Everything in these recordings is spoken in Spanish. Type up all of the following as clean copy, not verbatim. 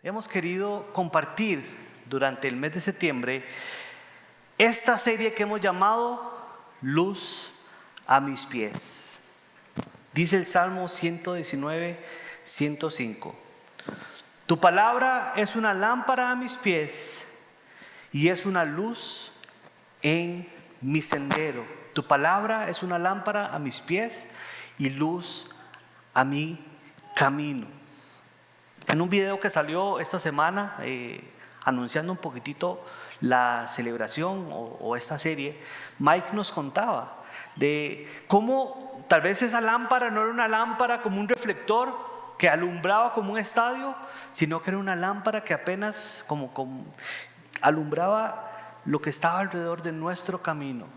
hemos querido compartir durante el mes de septiembre esta serie que hemos llamado Luz a mis pies. Dice el Salmo 119, 105. Tu palabra es una lámpara a mis pies y es una luz en mi sendero. Tu palabra es una lámpara a mis pies y luz a mi camino. En un video que salió esta semana anunciando un poquitito la celebración o esta serie, Mike nos contaba de cómo tal vez esa lámpara no era una lámpara como un reflector que alumbraba como un estadio, sino que era una lámpara que apenas como alumbraba lo que estaba alrededor de nuestro camino.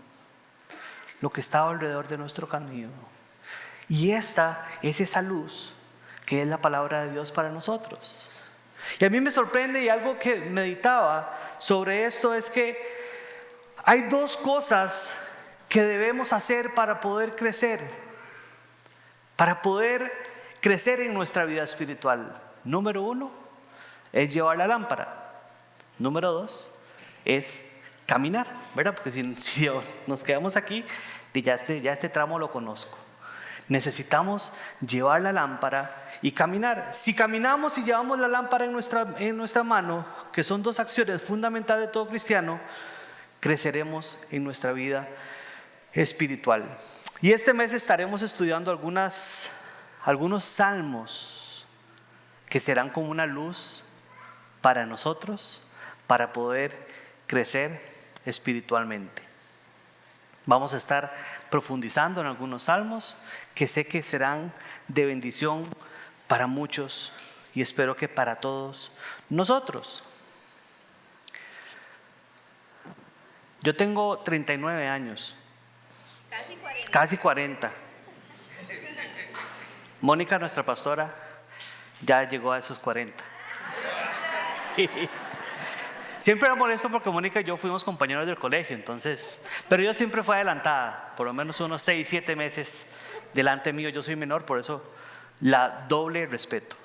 Lo que estaba alrededor de nuestro camino. Y esta es esa luz que es la palabra de Dios para nosotros. Y a mí me sorprende, y algo que meditaba sobre esto es que hay dos cosas que debemos hacer para poder crecer. Para poder crecer en nuestra vida espiritual. Número 1 es llevar la lámpara. Número 2 es caminar, ¿verdad? Porque si nos quedamos aquí, ya este tramo lo conozco. Necesitamos llevar la lámpara y caminar. Si caminamos y llevamos la lámpara en nuestra mano, que son dos acciones fundamentales de todo cristiano, creceremos en nuestra vida espiritual. Y este mes estaremos estudiando algunos salmos que serán como una luz para nosotros, para poder crecer espiritualmente. Vamos a estar profundizando en algunos salmos que sé que serán de bendición para muchos y espero que para todos nosotros. Yo tengo 39 años. Casi 40. Mónica, nuestra pastora, ya llegó a esos 40. Siempre era molesto porque Mónica y yo fuimos compañeros del colegio, entonces, pero ella siempre fue adelantada, por lo menos unos 6, 7 meses delante mío. Yo soy menor, por eso la doble respeto.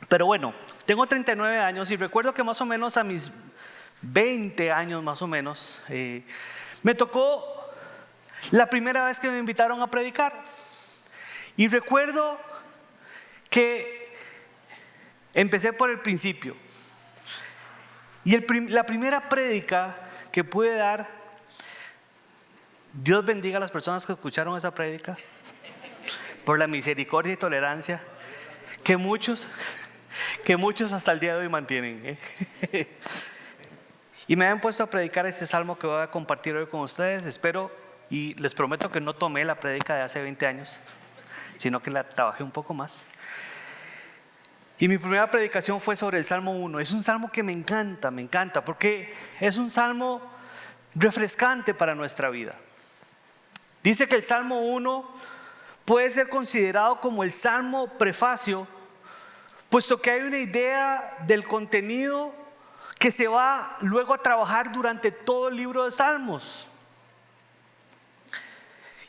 Pero bueno, tengo 39 años y recuerdo que más o menos a mis 20 años más o menos, me tocó la primera vez que me invitaron a predicar. Y recuerdo que empecé por el principio. Y la primera prédica que pude dar, Dios bendiga a las personas que escucharon esa prédica, por la misericordia y tolerancia que muchos hasta el día de hoy mantienen. Y me habían puesto a predicar este salmo que voy a compartir hoy con ustedes. Espero y les prometo que no tomé la prédica de hace 20 años, sino que la trabajé un poco más. Y mi primera predicación fue sobre el Salmo 1. Es un salmo que me encanta, porque es un salmo refrescante para nuestra vida. Dice que el Salmo 1 puede ser considerado como el salmo prefacio, puesto que hay una idea del contenido que se va luego a trabajar durante todo el libro de Salmos.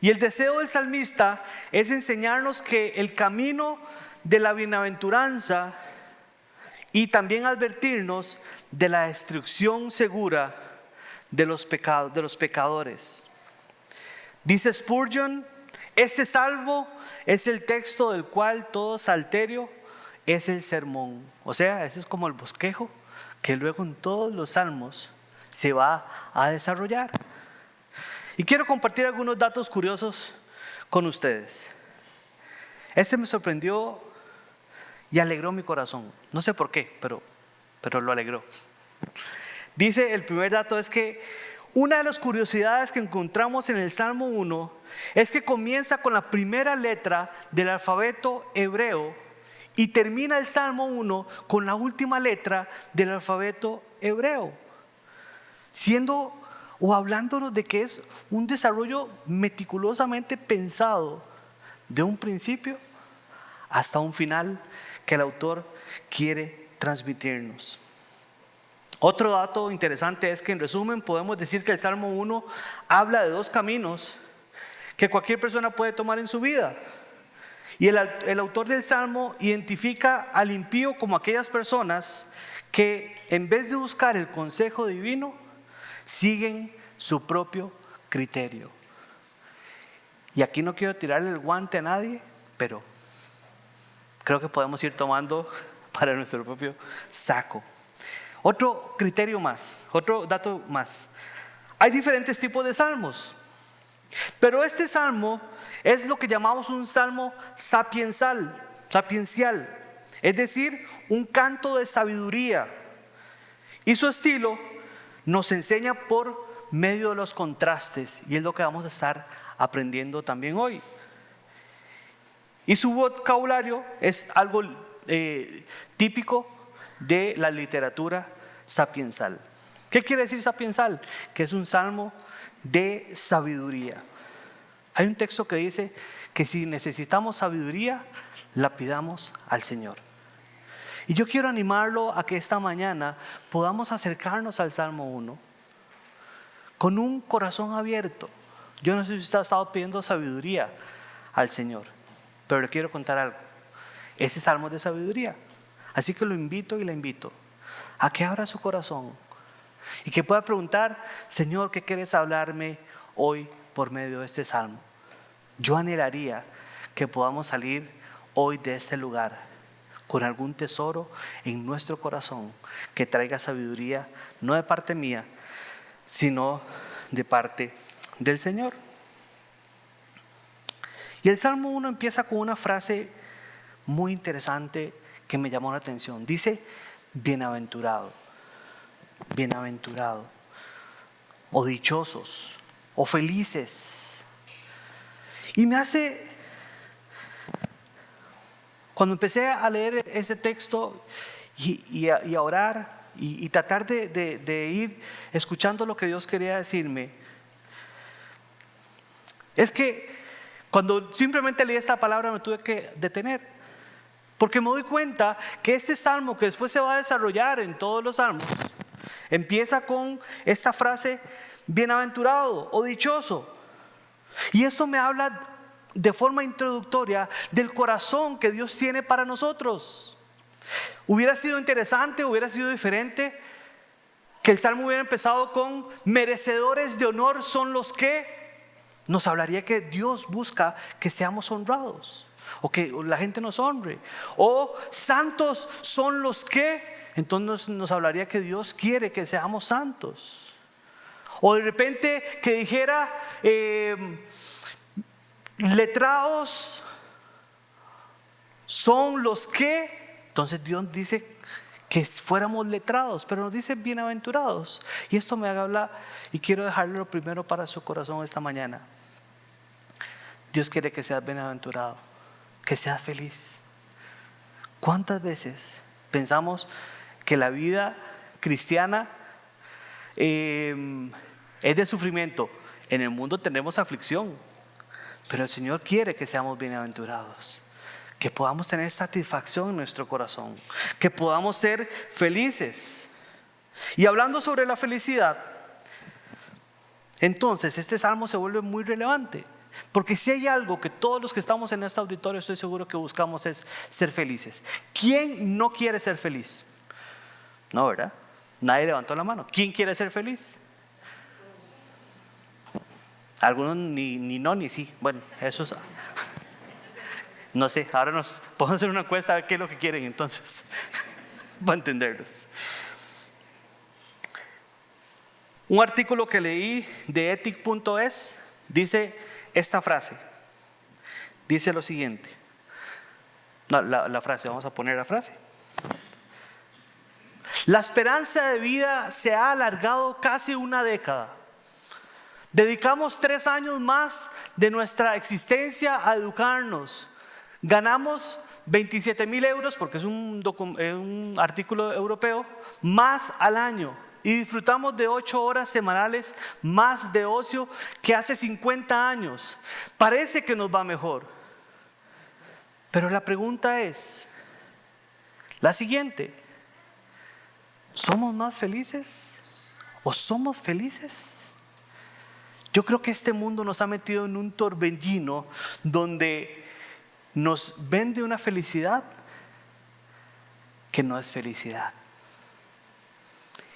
Y el deseo del salmista es enseñarnos que el camino de la bienaventuranza y también advertirnos de la destrucción segura de los pecadores. Dice Spurgeon, este salmo es el texto del cual todo salterio es el sermón. O sea, ese es como el bosquejo que luego en todos los salmos se va a desarrollar. Y quiero compartir algunos datos curiosos con ustedes. Este me sorprendió y alegró mi corazón. No sé por qué, pero lo alegró. Dice, el primer dato es que una de las curiosidades que encontramos en el Salmo 1 es que comienza con la primera letra del alfabeto hebreo y termina el Salmo 1 con la última letra del alfabeto hebreo, siendo o hablándonos de que es un desarrollo meticulosamente pensado de un principio hasta un final que el autor quiere transmitirnos. Otro dato interesante es que en resumen podemos decir que el Salmo 1 habla de dos caminos que cualquier persona puede tomar en su vida. Y el autor del Salmo identifica al impío como aquellas personas que en vez de buscar el consejo divino, siguen su propio criterio. Y aquí no quiero tirarle el guante a nadie, pero creo que podemos ir tomando para nuestro propio saco. Otro criterio más, otro dato más. Hay diferentes tipos de salmos, pero este salmo es lo que llamamos un salmo sapiencial, es decir, un canto de sabiduría. Y su estilo nos enseña por medio de los contrastes, y es lo que vamos a estar aprendiendo también hoy. Y su vocabulario es algo típico de la literatura sapiencial. ¿Qué quiere decir sapiencial? Que es un salmo de sabiduría. Hay un texto que dice que si necesitamos sabiduría, la pidamos al Señor. Y yo quiero animarlo a que esta mañana podamos acercarnos al Salmo 1 con un corazón abierto. Yo no sé si usted ha estado pidiendo sabiduría al Señor, pero le quiero contar algo. Ese salmo es de sabiduría. Así que lo invito y la invito a que abra su corazón y que pueda preguntar: Señor, ¿qué quieres hablarme hoy por medio de este salmo? Yo anhelaría que podamos salir hoy de este lugar con algún tesoro en nuestro corazón que traiga sabiduría, no de parte mía, sino de parte del Señor. Y el Salmo 1 empieza con una frase muy interesante que me llamó la atención. Dice: bienaventurado, bienaventurado, o dichosos, o felices. Y me hace, cuando empecé a leer ese texto y a orar y tratar de ir escuchando lo que Dios quería decirme, es que cuando simplemente leí esta palabra me tuve que detener, porque me doy cuenta que este salmo, que después se va a desarrollar en todos los salmos, empieza con esta frase: bienaventurado o dichoso. Y esto me habla de forma introductoria del corazón que Dios tiene para nosotros. Hubiera sido interesante, hubiera sido diferente que el salmo hubiera empezado con: merecedores de honor son los que. Nos hablaría que Dios busca que seamos honrados, o que la gente nos honre. O santos son los que. Entonces nos hablaría que Dios quiere que seamos santos. O de repente que dijera letrados son los que. Entonces Dios dice que fuéramos letrados, pero nos dice bienaventurados. Y esto me habla, y quiero dejarle lo primero para su corazón esta mañana. Dios quiere que seas bienaventurado, que seas feliz. ¿Cuántas veces pensamos que la vida cristiana es de sufrimiento? En el mundo tenemos aflicción, pero el Señor quiere que seamos bienaventurados, que podamos tener satisfacción en nuestro corazón, que podamos ser felices. Y hablando sobre la felicidad, entonces este salmo se vuelve muy relevante, porque si hay algo que todos los que estamos en este auditorio estoy seguro que buscamos es ser felices. ¿Quién no quiere ser feliz? No, ¿verdad? Nadie levantó la mano. ¿Quién quiere ser feliz? Algunos ni no ni sí. Bueno, eso es, no sé, ahora nos podemos hacer una encuesta a ver qué es lo que quieren entonces para entenderlos. Un artículo que leí de ethic.es dice esta frase. Dice lo siguiente. No, la frase, vamos a poner la frase. La esperanza de vida se ha alargado casi una década. Dedicamos 3 años más de nuestra existencia a educarnos. Ganamos 27.000 euros, porque es un artículo europeo, más al año. Y disfrutamos de 8 horas semanales más de ocio que hace 50 años. Parece que nos va mejor. Pero la pregunta es la siguiente: ¿somos más felices o somos felices? Yo creo que este mundo nos ha metido en un torbellino donde nos vende una felicidad que no es felicidad.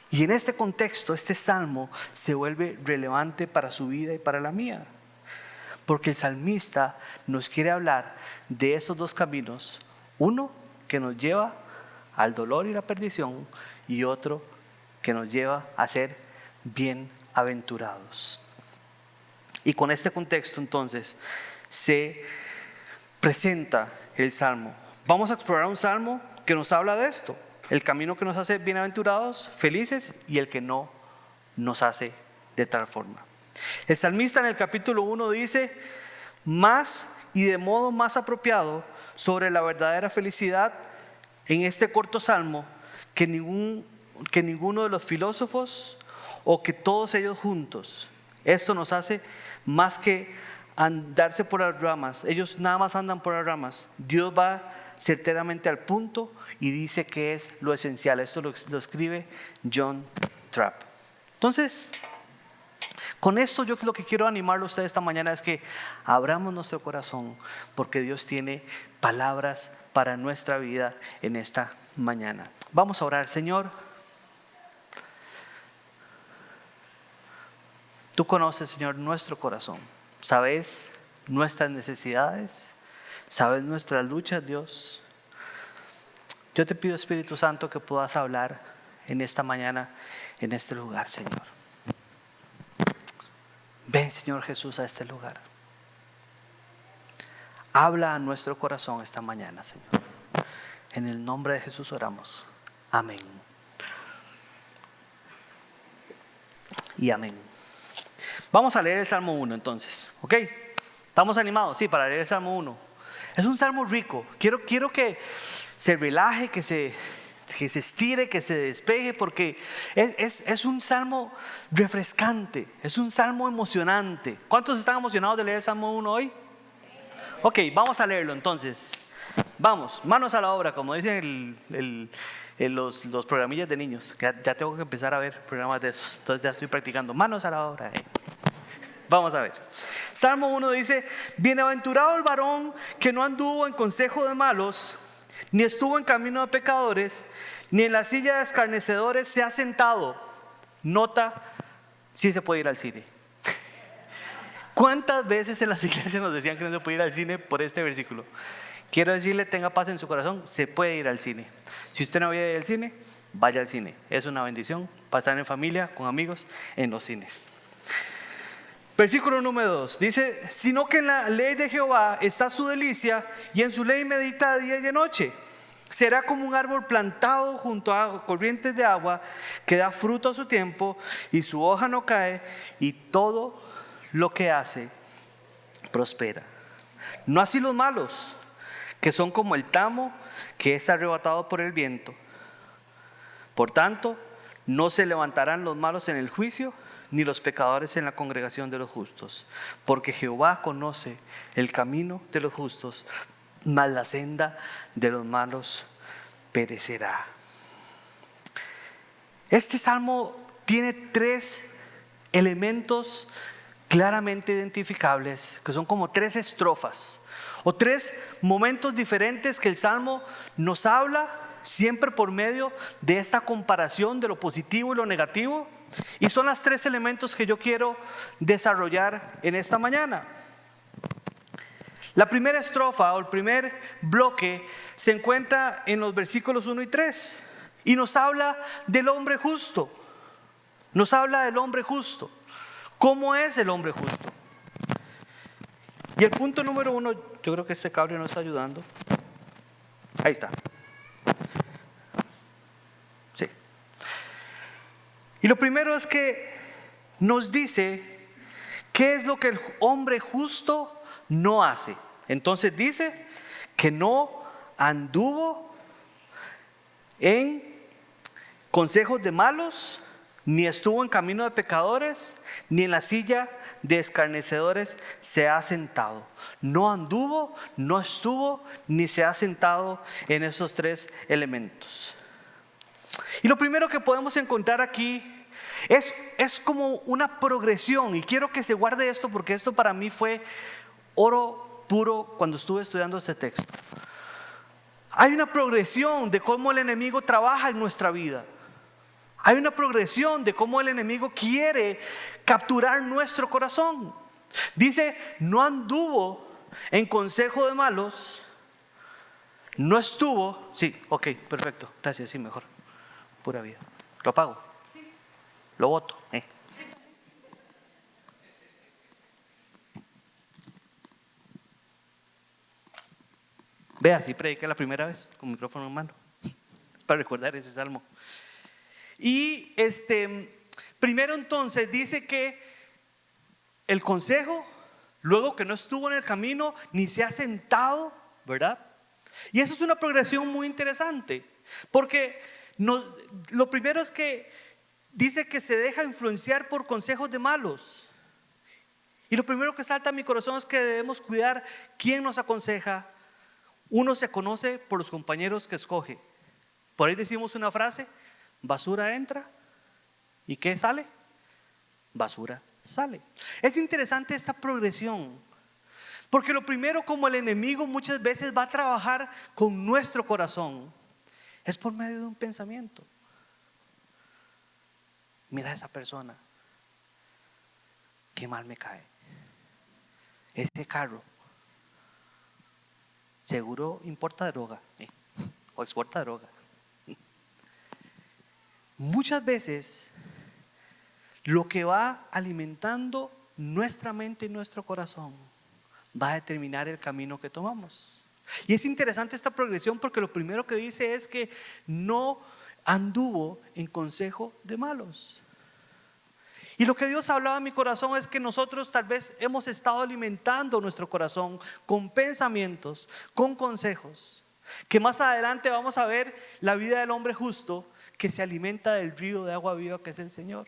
Y en este contexto, este salmo se vuelve relevante para su vida y para la mía. Porque el salmista nos quiere hablar de esos dos caminos. Uno que nos lleva al dolor y la perdición, y otro que nos lleva a ser bienaventurados. Y con este contexto entonces se presenta el salmo. Vamos a explorar un salmo que nos habla de esto: el camino que nos hace bienaventurados, felices, y el que no nos hace de tal forma. El salmista en el capítulo 1 dice: más y de modo más apropiado sobre la verdadera felicidad en este corto salmo que ninguno de los filósofos o que todos ellos juntos. Esto nos hace más que andarse por las ramas. Ellos nada más andan por las ramas. Dios va certeramente al punto y dice que es lo esencial. Esto lo escribe John Trapp. Entonces, con esto yo lo que quiero animarlo a ustedes esta mañana es que abramos nuestro corazón, porque Dios tiene palabras para nuestra vida en esta mañana. Vamos a orar. Señor, tú conoces, Señor, nuestro corazón. Sabes nuestras necesidades, sabes nuestras luchas, Dios. Yo te pido, Espíritu Santo, que puedas hablar en esta mañana, en este lugar, Señor. Ven, Señor Jesús, a este lugar. Habla a nuestro corazón esta mañana, Señor. En el nombre de Jesús oramos. Amén. Y amén. Vamos a leer el Salmo 1 entonces, ¿ok? ¿Estamos animados? Sí, para leer el Salmo 1. Es un salmo rico. Quiero que se relaje, que se estire, que se despeje, porque es un salmo refrescante, es un salmo emocionante. ¿Cuántos están emocionados de leer el Salmo 1 hoy? Ok, vamos a leerlo entonces. Vamos, manos a la obra, como dicen los programillas de niños. Ya tengo que empezar a ver programas de esos, entonces ya estoy practicando. Manos a la obra. Vamos a ver. Salmo 1 dice: bienaventurado el varón que no anduvo en consejo de malos, ni estuvo en camino de pecadores, ni en la silla de escarnecedores se ha sentado. Nota, sí se puede ir al cine. ¿Cuántas veces en las iglesias nos decían que no se puede ir al cine por este versículo? Quiero decirle, tenga paz en su corazón, se puede ir al cine. Si usted no viene al cine, vaya al cine. Es una bendición pasar en familia, con amigos, en los cines. Versículo número 2 dice: sino que en la ley de Jehová está su delicia, y en su ley medita de día y de noche. Será como un árbol plantado junto a corrientes de agua, que da fruto a su tiempo, y su hoja no cae, y todo lo que hace prospera. No así los malos, que son como el tamo que es arrebatado por el viento. Por tanto, no se levantarán los malos en el juicio, ni los pecadores en la congregación de los justos, porque Jehová conoce el camino de los justos, mas la senda de los malos perecerá. Este salmo tiene 3 elementos claramente identificables, que son como 3 estrofas o 3 momentos diferentes que el salmo nos habla, siempre por medio de esta comparación de lo positivo y lo negativo. Y son los 3 elementos que yo quiero desarrollar en esta mañana. La primera estrofa o el primer bloque se encuentra en los versículos 1 y 3 y nos habla del hombre justo. Nos habla del hombre justo. ¿Cómo es el hombre justo? Y el punto número 1, yo creo que este cable no está ayudando. Ahí está. Sí. Y lo primero es que nos dice qué es lo que el hombre justo no hace. Entonces dice que no anduvo en consejos de malos, ni estuvo en camino de pecadores, ni en la silla de escarnecedores se ha sentado. No anduvo, no estuvo, ni se ha sentado en esos 3 elementos. Y lo primero que podemos encontrar aquí es como una progresión, y quiero que se guarde esto, porque esto para mí fue oro puro cuando estuve estudiando este texto. Hay una progresión de cómo el enemigo trabaja en nuestra vida. Hay una progresión de cómo el enemigo quiere capturar nuestro corazón. Dice, no anduvo en consejo de malos, no estuvo. Sí, ok, perfecto, gracias, sí, mejor. Pura vida. ¿Lo apago? Sí. Lo boto. Sí. Vea, si prediqué la primera vez con micrófono en mano. Es para recordar ese salmo. Y primero entonces dice que el consejo, luego que no estuvo en el camino ni se ha sentado, ¿verdad? Y eso es una progresión muy interesante, porque lo primero es que dice que se deja influenciar por consejos de malos. Y lo primero que salta a mi corazón es que debemos cuidar quién nos aconseja. Uno se conoce por los compañeros que escoge. Por ahí decimos una frase: basura entra y ¿qué sale? Basura sale. Es interesante esta progresión, porque lo primero, como el enemigo muchas veces va a trabajar con nuestro corazón, es por medio de un pensamiento. Mira a esa persona, qué mal me cae. Ese carro seguro importa droga, o exporta droga. Muchas veces lo que va alimentando nuestra mente y nuestro corazón va a determinar el camino que tomamos. Y es interesante esta progresión, porque lo primero que dice es que no anduvo en consejo de malos. Y lo que Dios hablaba en mi corazón es que nosotros tal vez hemos estado alimentando nuestro corazón con pensamientos, con consejos, que más adelante vamos a ver la vida del hombre justo que se alimenta del río de agua viva que es el Señor.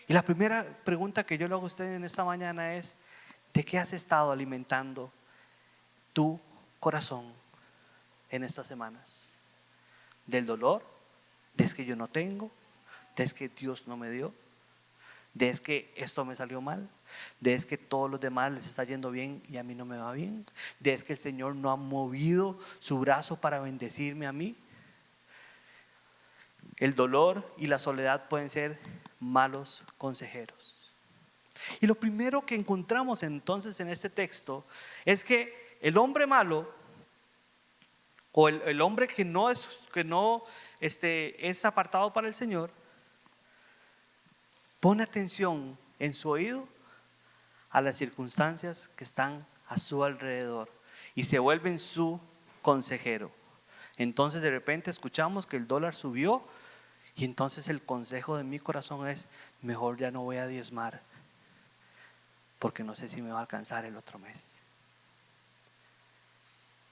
Y la primera pregunta que yo le hago a usted en esta mañana es: ¿de qué has estado alimentando tu corazón en estas semanas? ¿Del dolor? ¿De es que yo no tengo? ¿De es que Dios no me dio? ¿De es que esto me salió mal? ¿De es que todos los demás les está yendo bien y a mí no me va bien? ¿De es que el Señor no ha movido su brazo para bendecirme a mí? El dolor y la soledad pueden ser malos consejeros. Y lo primero que encontramos entonces en este texto es que el hombre malo, o el hombre que no es apartado para el Señor, pone atención en su oído a las circunstancias que están a su alrededor y se vuelven su consejero. Entonces de repente escuchamos que el dólar subió, y entonces el consejo de mi corazón es: mejor ya no voy a diezmar, porque no sé si me va a alcanzar el otro mes.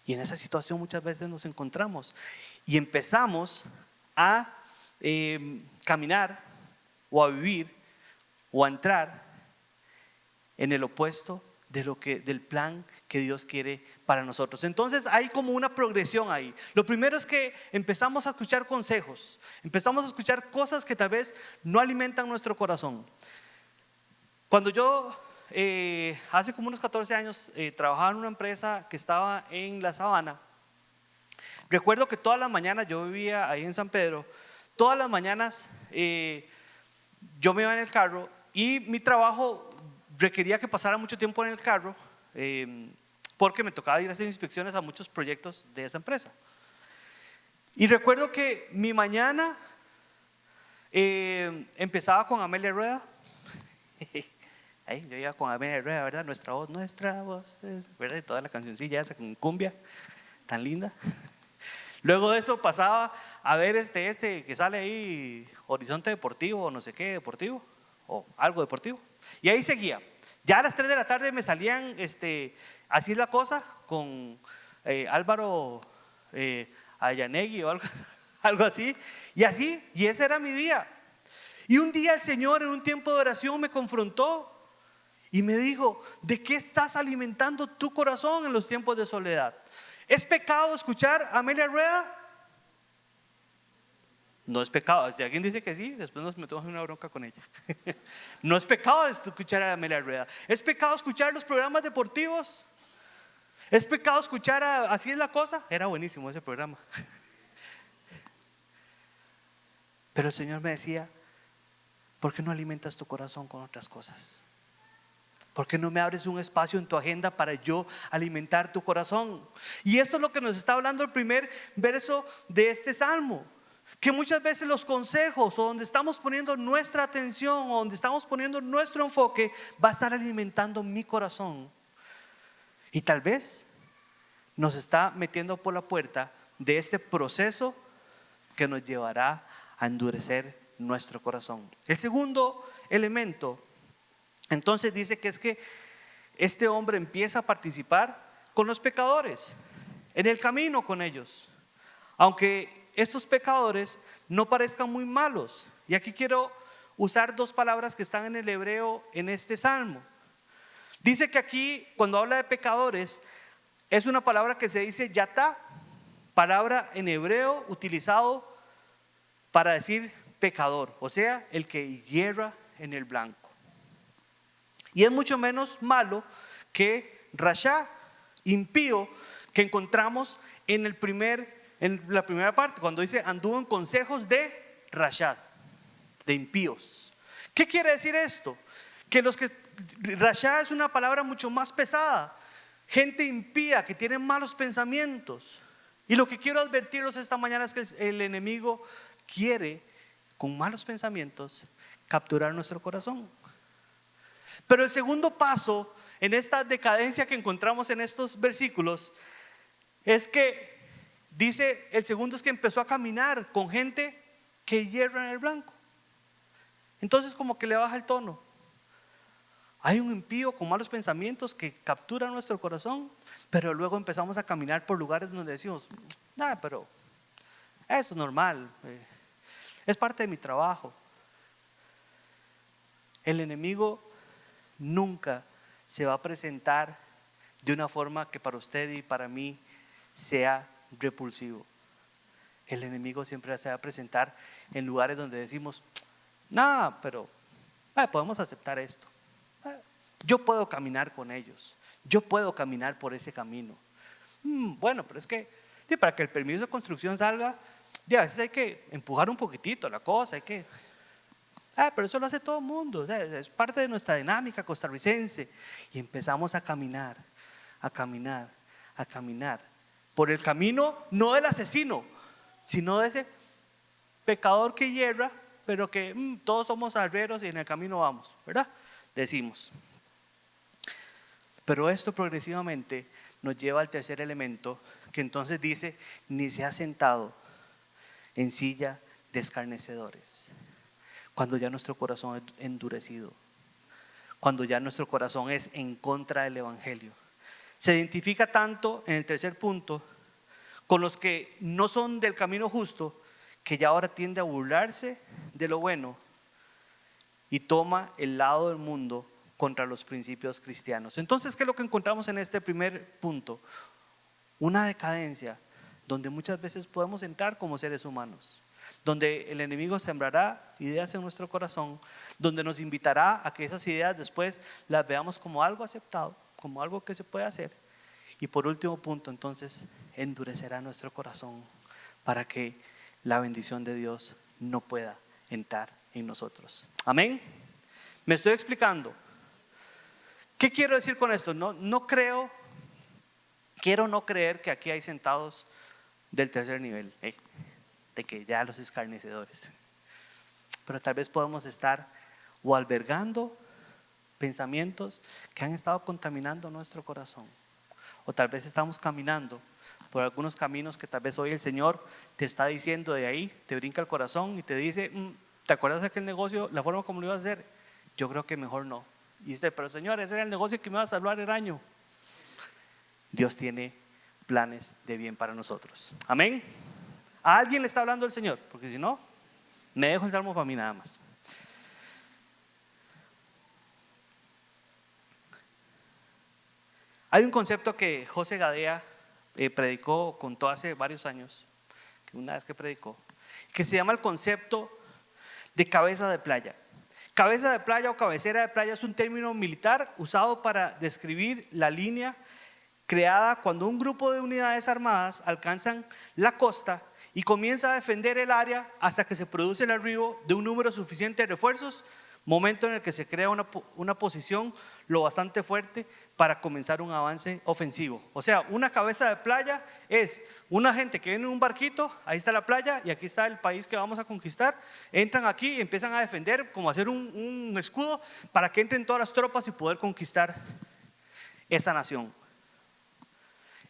Y en esa situación muchas veces nos encontramos y empezamos a caminar o a vivir o a entrar en el opuesto del plan que Dios quiere para nosotros. Entonces hay como una progresión ahí. Lo primero es que empezamos a escuchar consejos, empezamos a escuchar cosas que tal vez no alimentan nuestro corazón. Cuando yo hace como unos 14 años trabajaba en una empresa que estaba en La Sabana, recuerdo que todas las mañanas, yo vivía ahí en San Pedro, todas las mañanas yo me iba en el carro y mi trabajo requería que pasara mucho tiempo en el carro, porque me tocaba ir a hacer inspecciones a muchos proyectos de esa empresa. Y recuerdo que mi mañana empezaba con Amelia Rueda. Yo iba con Amelia Rueda, ¿verdad? Nuestra voz, ¿verdad? Y toda la cancioncilla esa con cumbia tan linda. Luego de eso pasaba a ver este que sale ahí, Horizonte Deportivo o no sé qué deportivo, o algo deportivo. Y ahí seguía. Ya a las 3 de la tarde me salían Así es la cosa con Álvaro Ayanegui o algo así. Y ese era mi día. Y un día el Señor, en un tiempo de oración, me confrontó y me dijo: ¿de qué estás alimentando tu corazón en los tiempos de soledad? ¿Es pecado escuchar a Amelia Rueda? No es pecado. Si alguien dice que sí, después nos metemos en una bronca con ella. No es pecado escuchar a Amelia Rueda. ¿Es pecado escuchar los programas deportivos? ¿Es pecado escuchar así es la cosa? Era buenísimo ese programa. Pero el Señor me decía, ¿por qué no alimentas tu corazón con otras cosas? ¿Por qué no me abres un espacio en tu agenda para yo alimentar tu corazón? Y esto es lo que nos está hablando el primer verso de este salmo. Que muchas veces los consejos o donde estamos poniendo nuestra atención o donde estamos poniendo nuestro enfoque va a estar alimentando mi corazón. Y tal vez nos está metiendo por la puerta de este proceso que nos llevará a endurecer nuestro corazón. El segundo elemento, entonces, dice que es que este hombre empieza a participar con los pecadores, en el camino con ellos, aunque estos pecadores no parezcan muy malos. Y aquí quiero usar dos palabras que están en el hebreo en este salmo. Dice que aquí, cuando habla de pecadores, es una palabra que se dice yatá, palabra en hebreo utilizado para decir pecador, o sea, el que hierra en el blanco. Y es mucho menos malo que rasha, impío, que encontramos en la primera parte, cuando dice anduvo en consejos de rasha, de impíos. ¿Qué quiere decir esto? Que rasha es una palabra mucho más pesada, gente impía que tiene malos pensamientos. Y lo que quiero advertirlos esta mañana es que el enemigo quiere, con malos pensamientos, capturar nuestro corazón. Pero el segundo paso en esta decadencia que encontramos en estos versículos es que dice, el segundo es que empezó a caminar con gente que hierra en el blanco. Entonces como que le baja el tono. Hay un impío con malos pensamientos que captura nuestro corazón, pero luego empezamos a caminar por lugares donde decimos, nada, pero eso es normal, es parte de mi trabajo. El enemigo nunca se va a presentar de una forma que para usted y para mí sea repulsivo. El enemigo siempre se va a presentar en lugares donde decimos, nada, pero podemos aceptar esto. Yo puedo caminar con ellos, yo puedo caminar por ese camino. Bueno, pero es que para que el permiso de construcción salga, a veces hay que empujar un poquitito la cosa, pero eso lo hace todo el mundo, es parte de nuestra dinámica costarricense. Y empezamos a caminar, a caminar, a caminar por el camino, no del asesino, sino de ese pecador que hierra, pero que todos somos arrieros y en el camino vamos, ¿verdad? Decimos. Pero esto progresivamente nos lleva al tercer elemento, que entonces dice, ni se ha sentado en silla de escarnecedores. Cuando ya nuestro corazón es endurecido, cuando ya nuestro corazón es en contra del evangelio. Se identifica tanto en el tercer punto con los que no son del camino justo, que ya ahora tiende a burlarse de lo bueno y toma el lado del mundo contra los principios cristianos. Entonces, ¿qué es lo que encontramos en este primer punto? Una decadencia donde muchas veces podemos entrar como seres humanos, donde el enemigo sembrará ideas en nuestro corazón, donde nos invitará a que esas ideas después las veamos como algo aceptado, como algo que se puede hacer. Y por último punto, entonces, endurecerá nuestro corazón para que la bendición de Dios no pueda entrar en nosotros. Amén. ¿Me estoy explicando? ¿Qué quiero decir con esto? Quiero no creer que aquí hay sentados del tercer nivel, de que ya los escarnecedores. Pero tal vez podemos estar o albergando pensamientos que han estado contaminando nuestro corazón. O tal vez estamos caminando por algunos caminos que tal vez hoy el Señor te está diciendo de ahí, te brinca el corazón y te dice, ¿te acuerdas de aquel negocio, la forma como lo ibas a hacer? Yo creo que mejor no. Y usted, pero Señor, ese era el negocio que me iba a salvar el año. Dios tiene planes de bien para nosotros. Amén. ¿A alguien le está hablando el Señor? Porque si no, me dejo el salmo para mí nada más. Hay un concepto que José Gadea contó hace varios años, una vez que predicó, que se llama el concepto de cabeza de playa. Cabeza de playa o cabecera de playa es un término militar usado para describir la línea creada cuando un grupo de unidades armadas alcanzan la costa y comienza a defender el área hasta que se produce el arribo de un número suficiente de refuerzos, momento en el que se crea una posición lo bastante fuerte para comenzar un avance ofensivo. O sea, una cabeza de playa es una gente que viene en un barquito, ahí está la playa y aquí está el país que vamos a conquistar, entran aquí y empiezan a defender, como hacer un escudo para que entren todas las tropas y poder conquistar esa nación.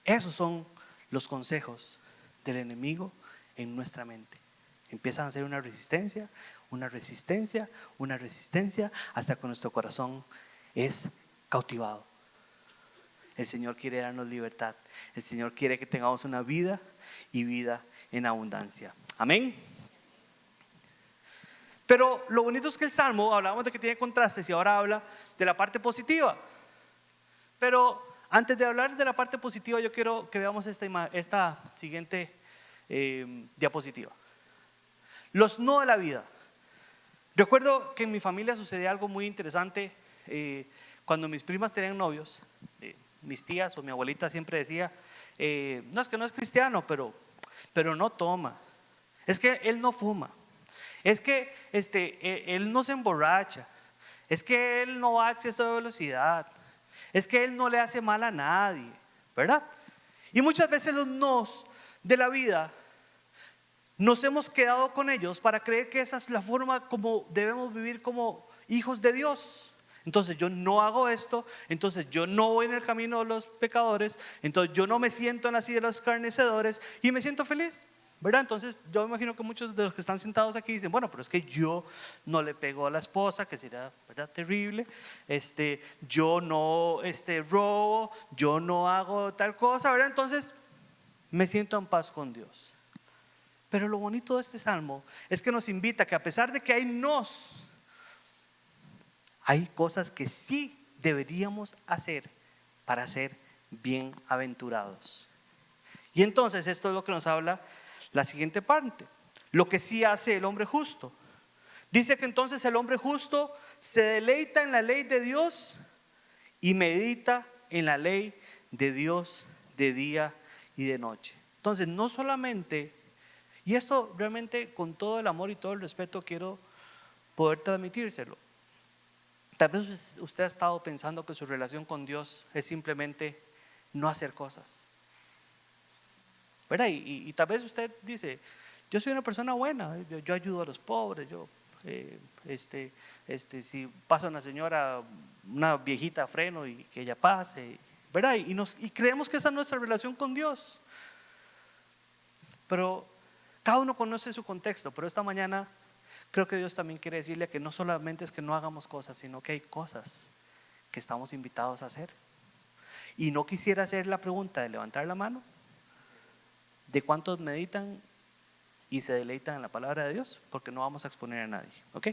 Esos son los consejos del enemigo en nuestra mente. Empiezan a hacer una resistencia, una resistencia, una resistencia, hasta que nuestro corazón es cautivado. El Señor quiere darnos libertad. El Señor quiere que tengamos una vida y vida en abundancia. Amén. Pero lo bonito es que el Salmo, hablábamos de que tiene contrastes y ahora habla de la parte positiva. Pero antes de hablar de la parte positiva, yo quiero que veamos esta siguiente diapositiva. Los no de la vida. Recuerdo que en mi familia sucedía algo muy interesante. Cuando mis primas tenían novios, mis tías o mi abuelita siempre decía, no, es que no es cristiano, pero no toma. Es que él no fuma. Es que él no se emborracha. Es que él no va a exceso de velocidad. Es que él no le hace mal a nadie, ¿verdad? Y muchas veces los nos de la vida nos hemos quedado con ellos para creer que esa es la forma como debemos vivir como hijos de Dios. Entonces yo no hago esto, entonces yo no voy en el camino de los pecadores, entonces yo no me siento en la silla de los escarnecedores y me siento feliz, ¿verdad? Entonces yo me imagino que muchos de los que están sentados aquí dicen, bueno, pero es que yo no le pego a la esposa, que sería, ¿verdad?, terrible. Yo no robo, yo no hago tal cosa, ¿verdad? Entonces me siento en paz con Dios. Pero lo bonito de este salmo es que nos invita a que a pesar de que hay nos, hay cosas que sí deberíamos hacer para ser bienaventurados. Y entonces esto es lo que nos habla la siguiente parte. Lo que sí hace el hombre justo. Dice que entonces el hombre justo se deleita en la ley de Dios y medita en la ley de Dios de día y de noche. Entonces no solamente, y esto realmente con todo el amor y todo el respeto quiero poder transmitírselo. Tal vez usted ha estado pensando que su relación con Dios es simplemente no hacer cosas, ¿verdad? Y tal vez usted dice, yo soy una persona buena, yo ayudo a los pobres, si pasa una señora, una viejita a freno y que ella pase, ¿verdad? Y creemos que esa es nuestra relación con Dios. Pero cada uno conoce su contexto, pero esta mañana creo que Dios también quiere decirle que no solamente es que no hagamos cosas, sino que hay cosas que estamos invitados a hacer. Y no quisiera hacer la pregunta de levantar la mano, de cuántos meditan y se deleitan en la palabra de Dios, porque no vamos a exponer a nadie, ¿ok?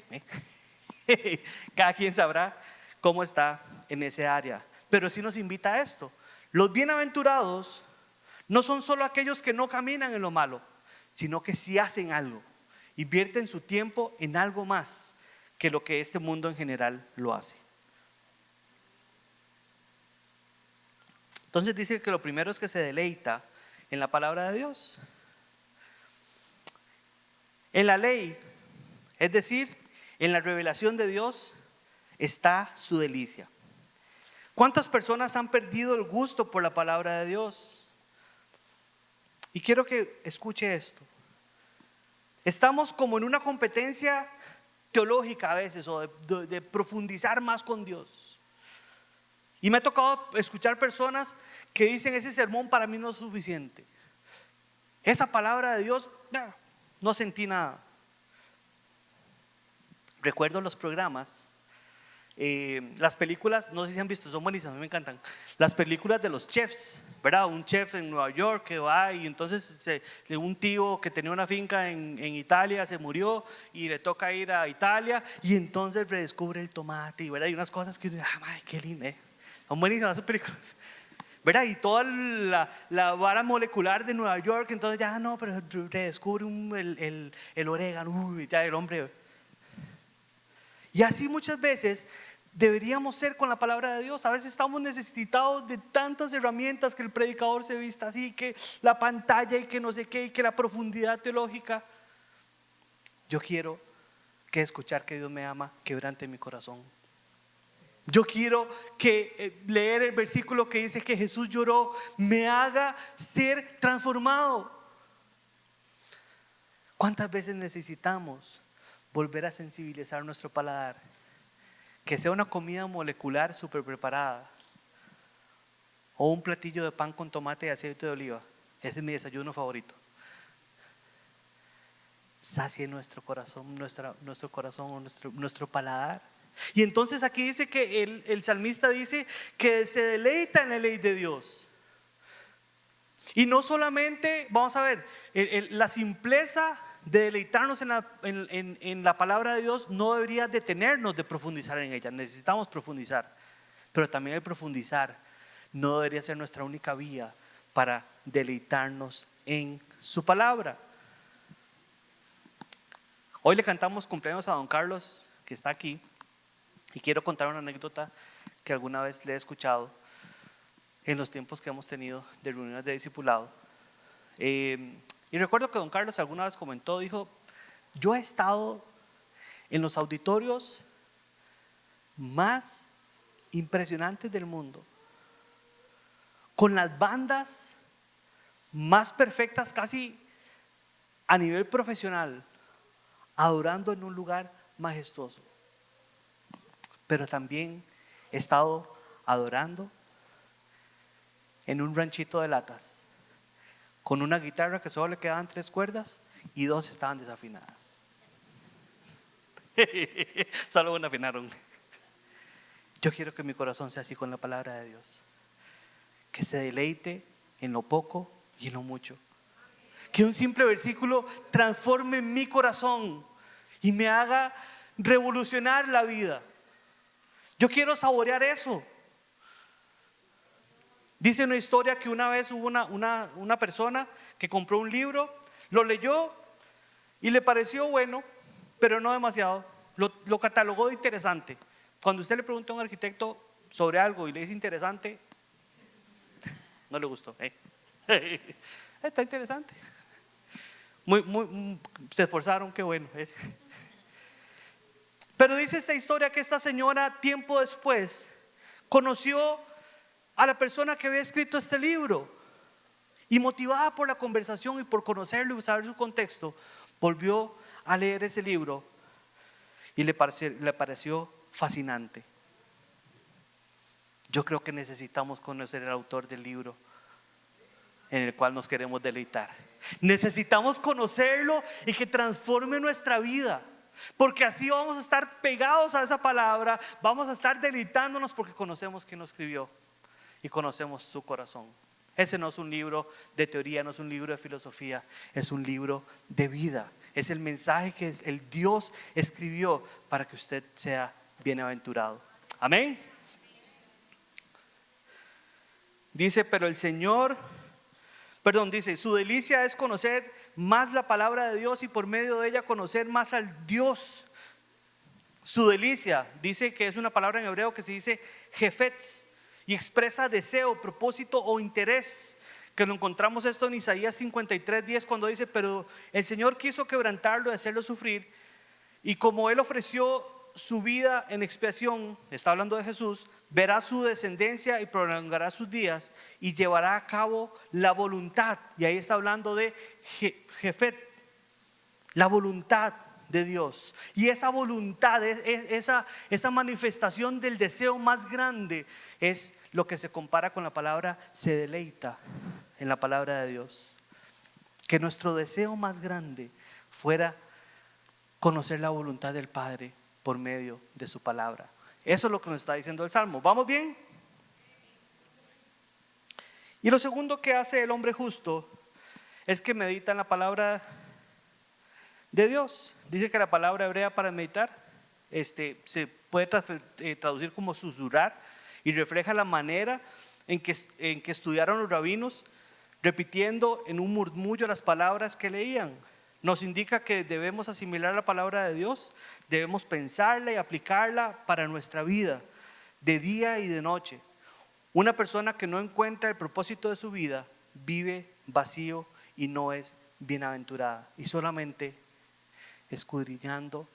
Cada quien sabrá cómo está en ese área, pero sí nos invita a esto. Los bienaventurados no son solo aquellos que no caminan en lo malo, sino que sí hacen algo, invierten su tiempo en algo más que lo que este mundo en general lo hace. Entonces dice que lo primero es que se deleita en la palabra de Dios, en la ley, es decir, en la revelación de Dios está su delicia. ¿Cuántas personas han perdido el gusto por la palabra de Dios? Y quiero que escuche esto. Estamos como en una competencia teológica a veces, o de profundizar más con Dios. Y me ha tocado escuchar personas que dicen, ese sermón para mí no es suficiente. Esa palabra de Dios, no sentí nada. Recuerdo los programas, las películas, no sé si han visto, son buenísimas, a mí me encantan. Las películas de los chefs, ¿verdad? Un chef en Nueva York que va y entonces un tío que tenía una finca en Italia se murió y le toca ir a Italia y entonces redescubre el tomate, ¿verdad? Y unas cosas que uno dice, ¡ay, qué lindo! Son buenísimas esas películas, ¿verdad? Y toda la vara molecular de Nueva York, entonces ya no, pero redescubre el orégano, ya el hombre. Y así muchas veces deberíamos ser con la palabra de Dios. A veces estamos necesitados de tantas herramientas, que el predicador se vista así, que la pantalla y que no sé qué, y que la profundidad teológica. Yo quiero que escuchar que Dios me ama quebrante mi corazón. Yo quiero que leer el versículo que dice que Jesús lloró me haga ser transformado. ¿Cuántas veces necesitamos volver a sensibilizar nuestro paladar? Que sea una comida molecular súper preparada, o un platillo de pan con tomate y aceite de oliva. Ese es mi desayuno favorito. Sacie nuestro corazón, nuestro paladar. Y entonces aquí dice que el salmista dice que se deleita en la ley de Dios. Y no solamente, vamos a ver, la simpleza de deleitarnos en la palabra de Dios no debería detenernos de profundizar en ella. Necesitamos profundizar, pero también el profundizar no debería ser nuestra única vía para deleitarnos en su palabra. Hoy le cantamos cumpleaños a don Carlos, que está aquí, y quiero contar una anécdota que alguna vez le he escuchado en los tiempos que hemos tenido de reuniones de discipulado. Y recuerdo que don Carlos alguna vez comentó, dijo: yo he estado en los auditorios más impresionantes del mundo, con las bandas más perfectas casi a nivel profesional, adorando en un lugar majestuoso. Pero también he estado adorando en un ranchito de latas, con una guitarra que solo le quedaban 3 cuerdas y 2 estaban desafinadas. Solo una afinaron. Yo quiero que mi corazón sea así con la palabra de Dios, que se deleite en lo poco y en lo mucho. Que un simple versículo transforme mi corazón y me haga revolucionar la vida. Yo quiero saborear eso. Dice una historia que una vez hubo una persona que compró un libro, lo leyó y le pareció bueno, pero no demasiado. Lo catalogó de interesante. Cuando usted le pregunta a un arquitecto sobre algo y le dice interesante, no le gustó. Está interesante. Se esforzaron, qué bueno. Pero dice esta historia que esta señora, tiempo después, conoció a la persona que había escrito este libro, y motivada por la conversación y por conocerlo y saber su contexto, volvió a leer ese libro y le pareció fascinante. Yo creo que necesitamos conocer el autor del libro en el cual nos queremos deleitar. Necesitamos conocerlo y que transforme nuestra vida, porque así vamos a estar pegados a esa palabra, vamos a estar deleitándonos porque conocemos quién lo escribió y conocemos su corazón. Ese no es un libro de teoría, no es un libro de filosofía, es un libro de vida. Es el mensaje que el Dios escribió para que usted sea bienaventurado. Amén. Dice, dice, su delicia es conocer más la palabra de Dios y por medio de ella conocer más al Dios. Su delicia, dice que es una palabra en hebreo que se dice jefetz y expresa deseo, propósito o interés. Que lo encontramos esto en Isaías 53:10, cuando dice: pero el Señor quiso quebrantarlo y hacerlo sufrir, y como Él ofreció su vida en expiación, está hablando de Jesús, verá su descendencia y prolongará sus días y llevará a cabo la voluntad. Y ahí está hablando de Jefet, la voluntad de Dios. Y esa voluntad, esa manifestación del deseo más grande, es lo que se compara con la palabra se deleita en la palabra de Dios. Que nuestro deseo más grande fuera conocer la voluntad del Padre por medio de su palabra. Eso es lo que nos está diciendo el Salmo. ¿Vamos bien? Y lo segundo que hace el hombre justo es que medita en la palabra de Dios. Dice que la palabra hebrea para meditar se puede traducir como susurrar, y refleja la manera en que estudiaron los rabinos, repitiendo en un murmullo las palabras que leían. nos indica que debemos asimilar la palabra de Dios, debemos pensarla y aplicarla para nuestra vida, de día y de noche. Una persona que no encuentra el propósito de su vida vive vacío y no es bienaventurada. Y solamente escudriñando,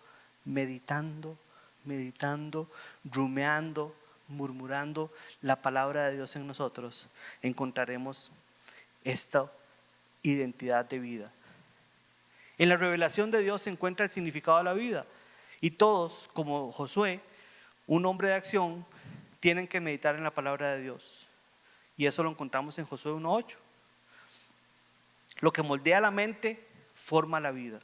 meditando, rumeando, murmurando la palabra de Dios en nosotros, encontraremos esta identidad de vida. En la revelación de Dios se encuentra el significado de la vida. Y todos, como Josué, un hombre de acción, tienen que meditar en la palabra de Dios. Y eso lo encontramos en Josué 1:8. Lo que moldea la mente forma la vida.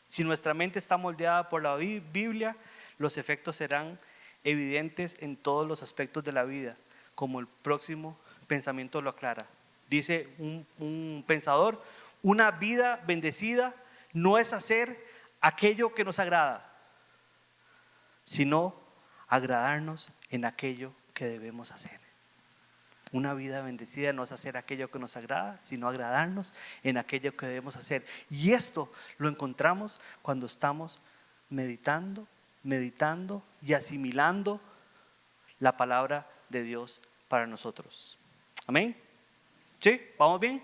Si nuestra mente está moldeada por la Biblia, los efectos serán evidentes en todos los aspectos de la vida, como el próximo pensamiento lo aclara. Dice un pensador: una vida bendecida no es hacer aquello que nos agrada, sino agradarnos en aquello que debemos hacer. Una vida bendecida no es hacer aquello que nos agrada, sino agradarnos en aquello que debemos hacer. Y esto lo encontramos cuando estamos meditando y asimilando la palabra de Dios para nosotros. Amén. ¿Sí? ¿Vamos bien?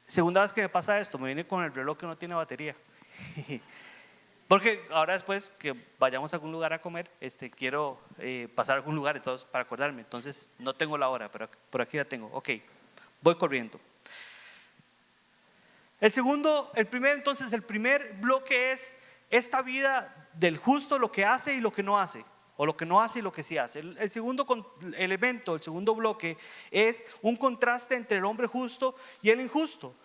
Segunda vez que me pasa esto, me viene con el reloj que no tiene batería. Porque ahora después que vayamos a algún lugar a comer, quiero pasar a algún lugar entonces, para acordarme. Entonces no tengo la hora, pero por aquí la tengo. Ok, voy corriendo. El primer bloque es esta vida del justo, lo que hace y lo que no hace, o lo que no hace y lo que sí hace. El segundo elemento, el segundo bloque es un contraste entre el hombre justo y el injusto.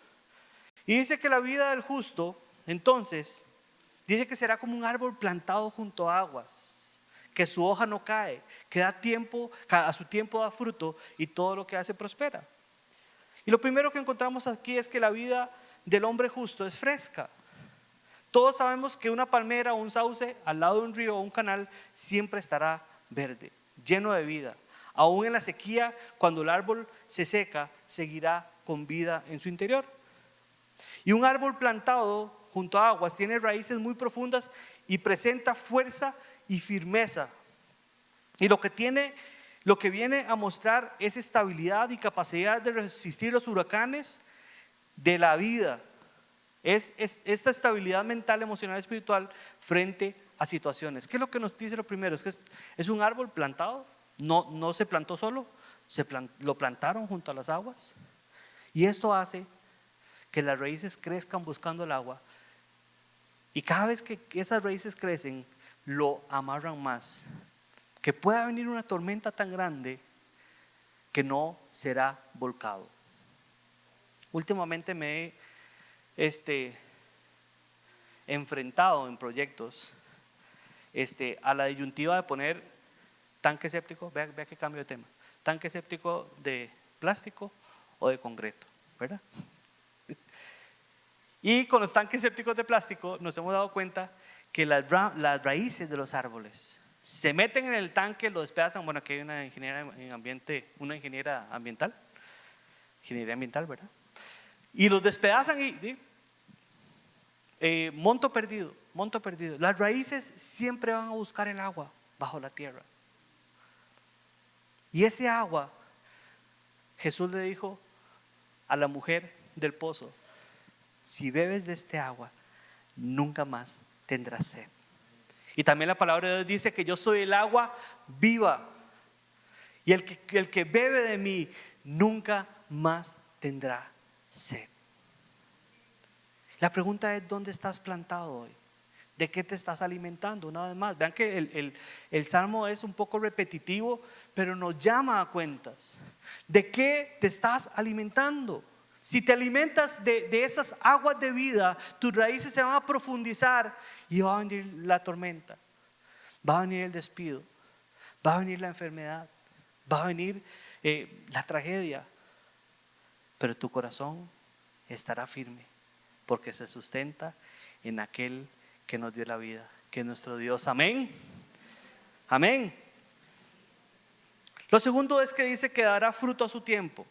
Y dice que la vida del justo, entonces, dice que será como un árbol plantado junto a aguas, que su hoja no cae, que a su tiempo da fruto y todo lo que hace prospera. Y lo primero que encontramos aquí es que la vida del hombre justo es fresca. Todos sabemos que una palmera o un sauce al lado de un río o un canal siempre estará verde, lleno de vida. Aún en la sequía, cuando el árbol se seca, seguirá con vida en su interior. Y un árbol plantado junto a aguas tiene raíces muy profundas y presenta fuerza y firmeza. Y lo que viene a mostrar es estabilidad y capacidad de resistir los huracanes de la vida. Es esta estabilidad mental, emocional y espiritual frente a situaciones. ¿Qué es lo que nos dice lo primero? Es que es un árbol plantado, no se plantó solo, lo plantaron junto a las aguas. Y esto hace que las raíces crezcan buscando el agua. Y cada vez que esas raíces crecen, lo amarran más. Que pueda venir una tormenta tan grande que no será volcado. Últimamente me he enfrentado en proyectos a la disyuntiva de poner tanque séptico, vea que cambio de tema, tanque séptico de plástico o de concreto, ¿verdad? Y con los tanques sépticos de plástico nos hemos dado cuenta que las raíces de los árboles se meten en el tanque, lo despedazan. Bueno, aquí hay una ingeniera ambiental, ingeniería ambiental, ¿verdad? Y los despedazan y monto perdido. Las raíces siempre van a buscar el agua bajo la tierra. Y ese agua, Jesús le dijo a la mujer del pozo: si bebes de este agua, nunca más tendrás sed. Y también la palabra de Dios dice que yo soy el agua viva. Y el que bebe de mí, nunca más tendrá sed. La pregunta es: ¿dónde estás plantado hoy? ¿De qué te estás alimentando? Una vez más, vean que el salmo es un poco repetitivo, pero nos llama a cuentas. ¿De qué te estás alimentando? Si te alimentas de esas aguas de vida, tus raíces se van a profundizar y va a venir la tormenta, va a venir el despido, va a venir la enfermedad, va a venir la tragedia, pero tu corazón estará firme porque se sustenta en aquel que nos dio la vida, que es nuestro Dios. Amén. Amén. Lo segundo es que dice que dará fruto a su tiempo.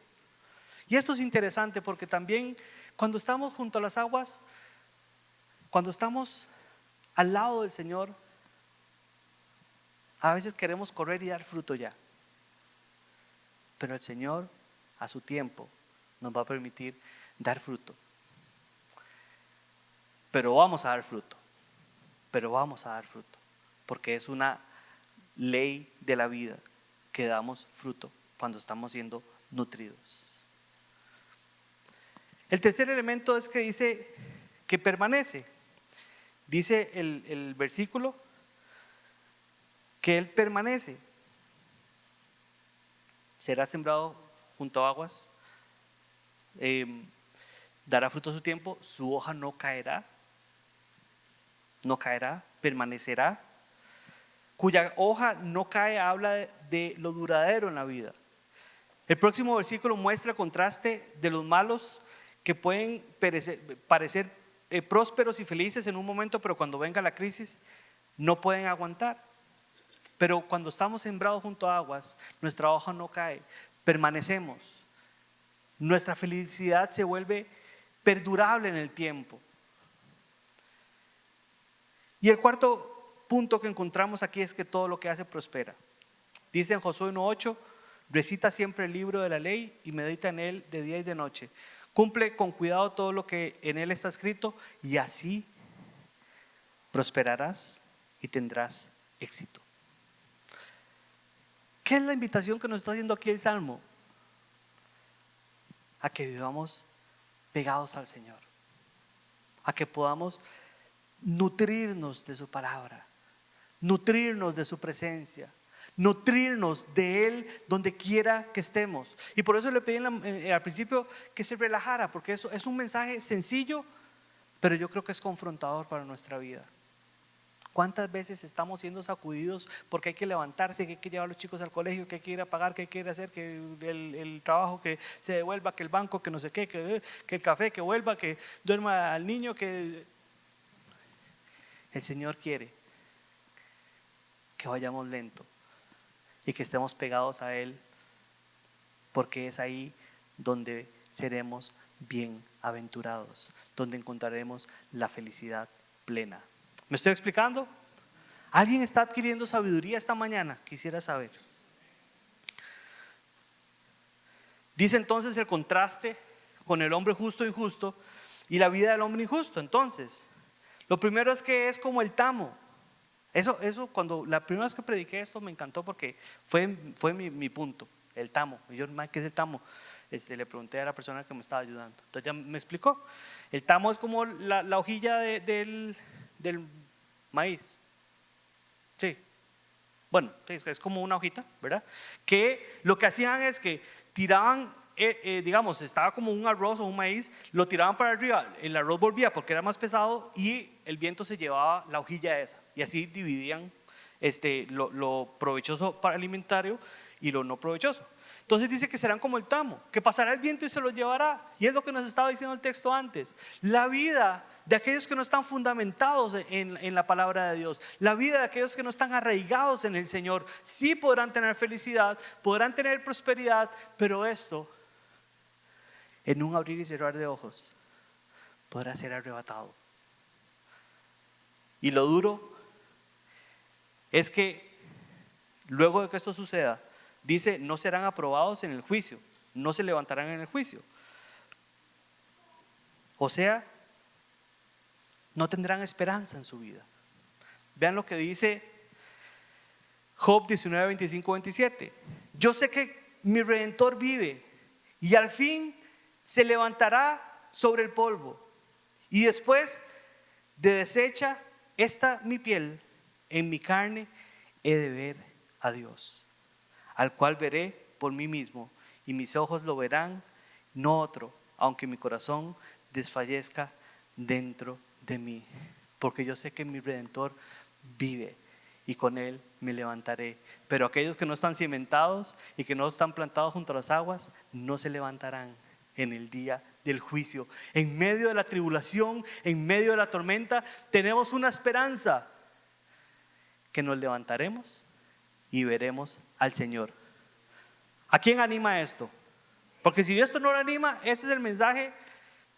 Y esto es interesante porque también Cuando estamos junto a las aguas, cuando estamos al lado del Señor, a veces queremos correr y dar fruto ya. Pero el Señor, a su tiempo, nos va a permitir dar fruto. Pero vamos a dar fruto. Pero vamos a dar fruto. Porque es una ley de la vida que damos fruto cuando estamos siendo nutridos. El tercer elemento es que dice que permanece. Dice el versículo que Él permanece. Será sembrado junto a aguas, dará fruto a su tiempo, su hoja no caerá, permanecerá. Cuya hoja no cae habla de lo duradero en la vida. El próximo versículo muestra el contraste de los malos que pueden parecer prósperos y felices en un momento, pero cuando venga la crisis no pueden aguantar. Pero cuando estamos sembrados junto a aguas, nuestra hoja no cae, permanecemos. Nuestra felicidad se vuelve perdurable en el tiempo. Y el cuarto punto que encontramos aquí es que todo lo que hace prospera. Dice en Josué 1:8, recita siempre el libro de la ley y medita en él de día y de noche. Cumple con cuidado todo lo que en él está escrito y así prosperarás y tendrás éxito. ¿Qué es la invitación que nos está haciendo aquí el Salmo? A que vivamos pegados al Señor, a que podamos nutrirnos de su palabra, nutrirnos de su presencia, nutrirnos de Él donde quiera que estemos. Y por eso le pedí al principio que se relajara, porque eso es un mensaje sencillo, pero yo creo que es confrontador para nuestra vida. ¿Cuántas veces estamos siendo sacudidos porque hay que levantarse, que hay que llevar a los chicos al colegio, que hay que ir a pagar, que hay que ir a hacer, que el trabajo que se devuelva, que el banco, que no sé qué, que el café que vuelva, que duerma al niño, que el Señor quiere que vayamos lento y que estemos pegados a Él, porque es ahí donde seremos bienaventurados, donde encontraremos la felicidad plena. ¿Me estoy explicando? ¿Alguien está adquiriendo sabiduría esta mañana? Quisiera saber. Dice entonces el contraste con el hombre justo e injusto y la vida del hombre injusto. Entonces, lo primero es que es como el tamo. Eso cuando la primera vez que prediqué esto me encantó porque fue mi punto, el tamo. Y yo, ¿qué es el tamo? Le pregunté a la persona que me estaba ayudando. Entonces ya me explicó. El tamo es como la hojilla del maíz. Sí. Bueno, es como una hojita, ¿verdad? Que lo que hacían es que tiraban, digamos, estaba como un arroz o un maíz, lo tiraban para arriba, el arroz volvía porque era más pesado y el viento se llevaba la hojilla esa. Y así dividían lo provechoso para alimentario y lo no provechoso. Entonces dice que serán como el tamo, que pasará el viento y se los llevará. Y es lo que nos estaba diciendo el texto antes. La vida de aquellos que no están fundamentados en la palabra de Dios, la vida de aquellos que no están arraigados en el Señor, sí podrán tener felicidad, podrán tener prosperidad, pero esto, en un abrir y cerrar de ojos, podrá ser arrebatado. Y lo duro es que luego de que esto suceda, dice, no serán aprobados en el juicio, no se levantarán en el juicio. O sea, no tendrán esperanza en su vida. Vean lo que dice Job 19, 25, 27. Yo sé que mi Redentor vive y al fin se levantará sobre el polvo. Y después de deshecha esta mi piel, en mi carne he de ver a Dios, al cual veré por mí mismo, y mis ojos lo verán, no otro, aunque mi corazón desfallezca dentro de mí, porque yo sé que mi Redentor vive y con Él me levantaré. Pero aquellos que no están cimentados y que no están plantados junto a las aguas, no se levantarán en el día del juicio. En medio de la tribulación, en medio de la tormenta, tenemos una esperanza, que nos levantaremos y veremos al Señor. ¿A quién anima esto? Porque si esto no lo anima, ese es el mensaje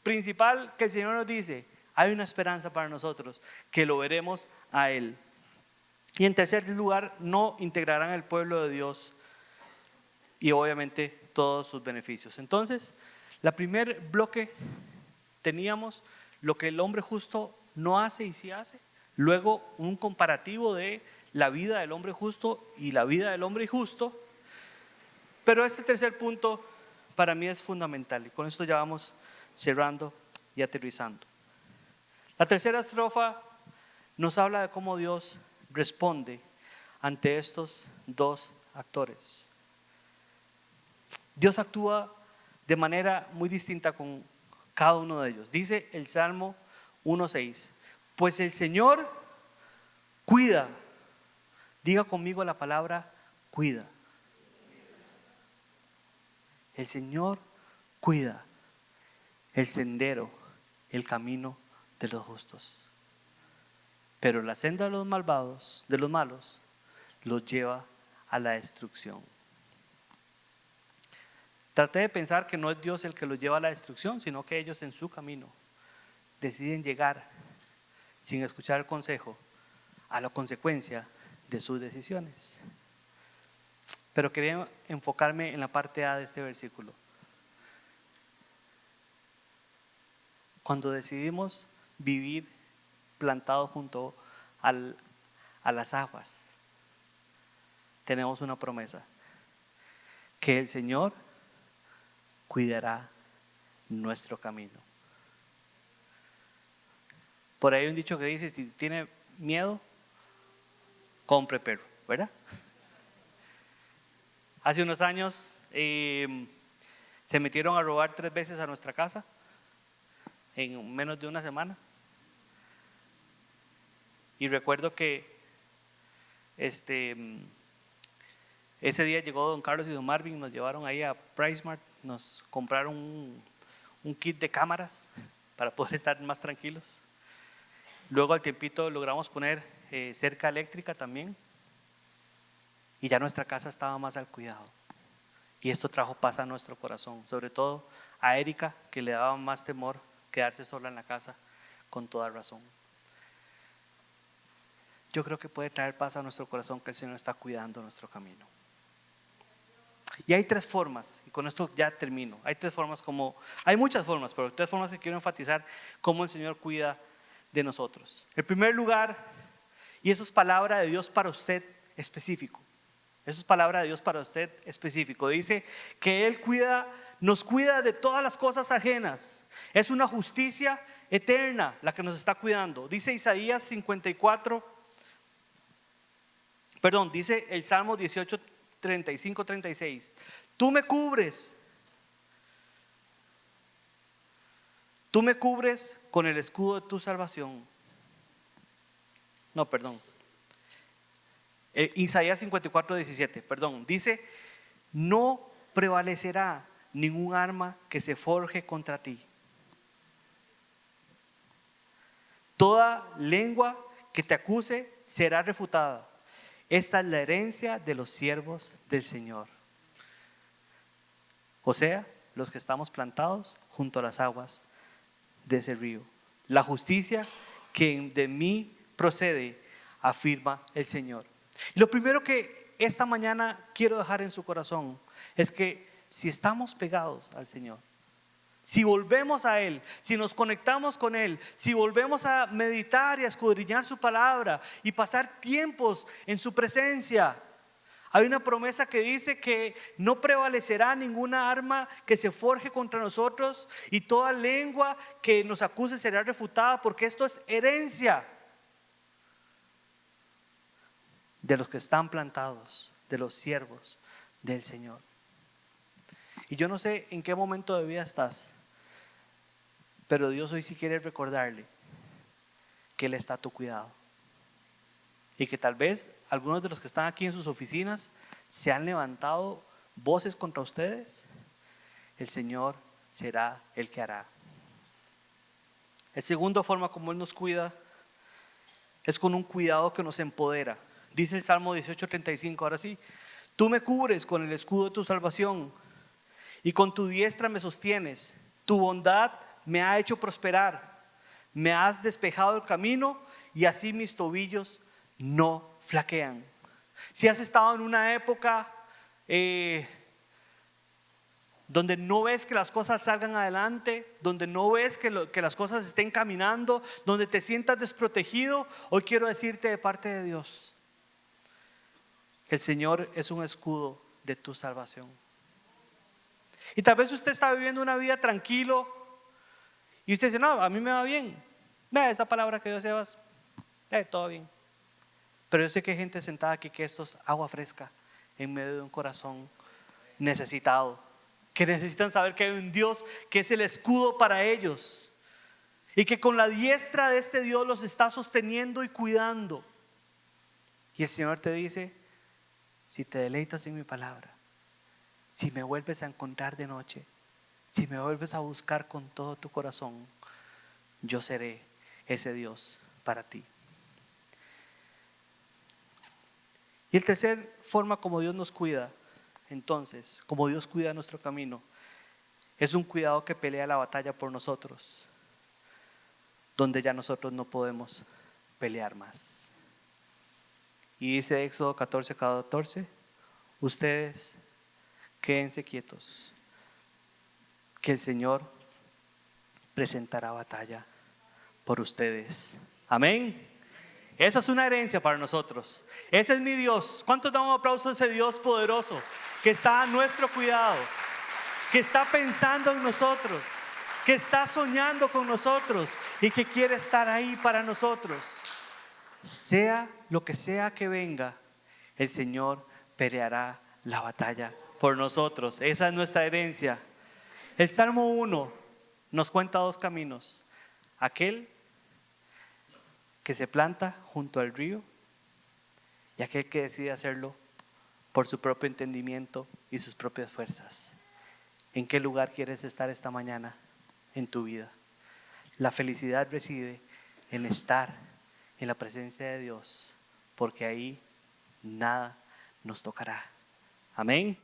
principal que el Señor nos dice, hay una esperanza para nosotros, que lo veremos a Él. Y en tercer lugar, no integrarán el pueblo de Dios y obviamente todos sus beneficios. Entonces, la primer bloque teníamos lo que el hombre justo no hace y sí hace. Luego un comparativo de la vida del hombre justo y la vida del hombre injusto. Pero este tercer punto para mí es fundamental y con esto ya vamos cerrando y aterrizando. La tercera estrofa nos habla de cómo Dios responde ante estos dos actores. Dios actúa de manera muy distinta con cada uno de ellos. Dice el Salmo 1:6, pues el Señor cuida. Diga conmigo la palabra cuida. El Señor cuida el sendero, el camino de los justos. Pero la senda de los malvados, de los malos, los lleva a la destrucción. Traté de pensar que no es Dios el que los lleva a la destrucción, sino que ellos en su camino deciden llegar sin escuchar el consejo a la consecuencia de sus decisiones. Pero quería enfocarme en la parte A de este versículo. Cuando decidimos vivir plantados junto a las aguas, tenemos una promesa, que el Señor cuidará nuestro camino. Por ahí hay un dicho que dice, si tiene miedo, compre perro, ¿verdad? Hace unos años se metieron a robar 3 veces a nuestra casa en menos de una semana. Y recuerdo que ese día llegó don Carlos y don Marvin, nos llevaron ahí a PriceMart, nos compraron un kit de cámaras para poder estar más tranquilos. Luego al tiempito logramos poner cerca eléctrica también. Y ya nuestra casa estaba más al cuidado. Y esto trajo paz a nuestro corazón, sobre todo a Erika, que le daba más temor quedarse sola en la casa, con toda razón. Yo creo que puede traer paz a nuestro corazón que el Señor está cuidando nuestro camino. Y hay 3 formas, y con esto ya termino. Hay 3 formas hay muchas formas, pero 3 formas que quiero enfatizar cómo el Señor cuida de nosotros. En primer lugar, y eso es palabra de Dios para usted específico. Eso es palabra de Dios para usted específico. Dice que Él nos cuida de todas las cosas ajenas. Es una justicia eterna la que nos está cuidando. Dice Isaías 54, dice el Salmo 18, 35, 36. Tú me cubres con el escudo de tu salvación. Isaías 54, 17, dice, no prevalecerá ningún arma que se forje contra ti. Toda lengua que te acuse será refutada. Esta es la herencia de los siervos del Señor. O sea, los que estamos plantados junto a las aguas de ese río. La justicia que de mí procede, afirma el Señor. Y lo primero que esta mañana quiero dejar en su corazón es que si estamos pegados al Señor, si volvemos a Él, si nos conectamos con Él, si volvemos a meditar y a escudriñar su palabra y pasar tiempos en su presencia, hay una promesa que dice que no prevalecerá ninguna arma que se forje contra nosotros y toda lengua que nos acuse será refutada, porque esto es herencia de los que están plantados, de los siervos del Señor. Y yo no sé en qué momento de vida estás, pero Dios hoy sí quiere recordarle que Él está a tu cuidado. Y que tal vez algunos de los que están aquí en sus oficinas se han levantado voces contra ustedes. El Señor será el que hará. La segunda forma como Él nos cuida es con un cuidado que nos empodera. Dice el Salmo 18:35, ahora sí, tú me cubres con el escudo de tu salvación y con tu diestra me sostienes. Tu bondad me ha hecho prosperar, me has despejado el camino y así mis tobillos no flaquean. Si has estado en una época donde no ves que las cosas salgan adelante, donde no ves que las cosas estén caminando, donde te sientas desprotegido, hoy quiero decirte de parte de Dios, el Señor es un escudo de tu salvación. Y tal vez usted está viviendo una vida tranquilo y usted dice, no, a mí me va bien. Esa palabra que Dios lleva, todo bien. Pero yo sé que hay gente sentada aquí que esto es agua fresca en medio de un corazón necesitado, que necesitan saber que hay un Dios que es el escudo para ellos y que con la diestra de este Dios los está sosteniendo y cuidando. Y el Señor te dice, si te deleitas en mi palabra, si me vuelves a encontrar de noche, si me vuelves a buscar con todo tu corazón, yo seré ese Dios para ti. Y el tercer forma como Dios nos cuida, entonces, como Dios cuida nuestro camino, es un cuidado que pelea la batalla por nosotros, donde ya nosotros no podemos pelear más. Y dice Éxodo 14:14, ustedes quédense quietos, que el Señor presentará batalla por ustedes. Amén. Esa es una herencia para nosotros. Ese es mi Dios. ¿Cuántos damos aplauso a ese Dios poderoso que está a nuestro cuidado, que está pensando en nosotros, que está soñando con nosotros y que quiere estar ahí para nosotros? Sea lo que sea que venga, el Señor peleará la batalla por nosotros. Esa es nuestra herencia. El Salmo 1 nos cuenta dos caminos: aquel que se planta junto al río y aquel que decide hacerlo por su propio entendimiento y sus propias fuerzas. ¿En qué lugar quieres estar esta mañana en tu vida? La felicidad reside en estar en la presencia de Dios, porque ahí nada nos tocará. Amén.